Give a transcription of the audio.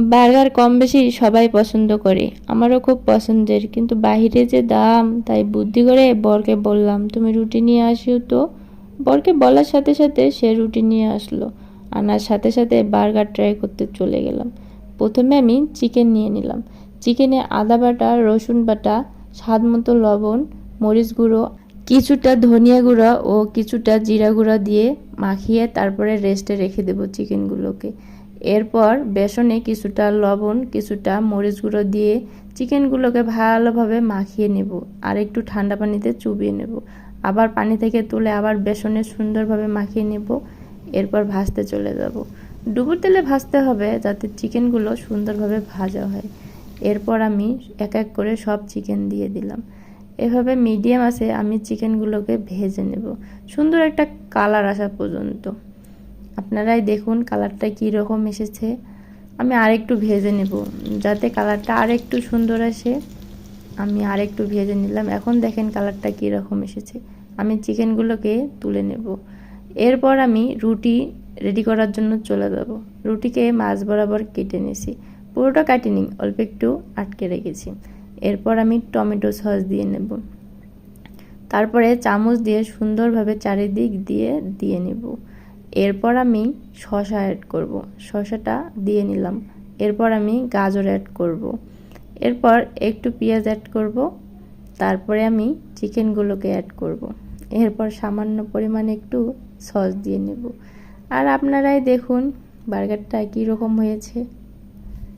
Burger কম বেশি সবাই পছন্দ করে, আমারও খুব পছন্দের, কিন্তু বাহিরে যে দাম, তাই বুদ্ধি করে বরকে বললাম তুমি রুটি নিয়ে আসিও তো। বরকে বলার সাথে সাথে সে রুটি নিয়ে আসলো, আনার সাথে সাথে বার্গার ট্রাই করতে চলে গেলাম। প্রথমে আমি চিকেন নিয়ে নিলাম। চিকেনে আদা বাটা, রসুন বাটা, স্বাদ মতো লবণ, মরিচ গুঁড়ো, কিছুটা ধনিয়া গুঁড়া ও কিছুটা জিরা গুঁড়া দিয়ে মাখিয়ে তারপরে রেস্টে রেখে দেব চিকেনগুলোকে। এরপর বেসনে কিছুটা লবণ, কিছুটা মরিচ গুঁড়ো দিয়ে চিকেনগুলোকে ভালোভাবে মাখিয়ে নেব আর একটু ঠান্ডা পানিতে চুবিয়ে নেব। আবার পানি থেকে তুলে আবার বেসনে সুন্দরভাবে মাখিয়ে নেব। এরপর ভাজতে চলে যাব। ডুবো তেলে ভাজতে হবে যাতে চিকেনগুলো সুন্দরভাবে ভাজা হয়। এরপর আমি এক এক করে সব চিকেন দিয়ে দিলাম। এভাবে মিডিয়াম আছে আমি চিকেনগুলোকে ভেজে নেব সুন্দর একটা কালার আসা পর্যন্ত। আপনারাই দেখুন কালারটা কী রকম এসেছে। আমি আরেকটু ভেজে নেব যাতে কালারটা আরেকটু সুন্দর আসে। আমি আরেকটু ভেজে নিলাম। এখন দেখেন কালারটা কী রকম এসেছে। আমি চিকেনগুলোকে তুলে নেব। এরপর আমি রুটি রেডি করার জন্য চলে যাব। রুটিকে মাছ বরাবর কেটে নিয়েছি, পুরোটা কাটিনি, অল্প একটু আটকে রেখেছি। এরপর আমি টমেটো সস দিয়ে নেব। তারপরে চামচ দিয়ে সুন্দরভাবে চারিদিক দিয়ে নেব। এরপর আমি শসা অ্যাড করব। শসাটা দিয়ে নিলাম। এরপর আমি গাজর অ্যাড করব। এরপর একটু পেঁয়াজ অ্যাড করব। তারপরে আমি চিকেনগুলোকে অ্যাড করব। এরপর সামান্য পরিমাণে একটু সস দিয়ে নেব। আর আপনারাই দেখুন বার্গারটা কী রকম হয়েছে।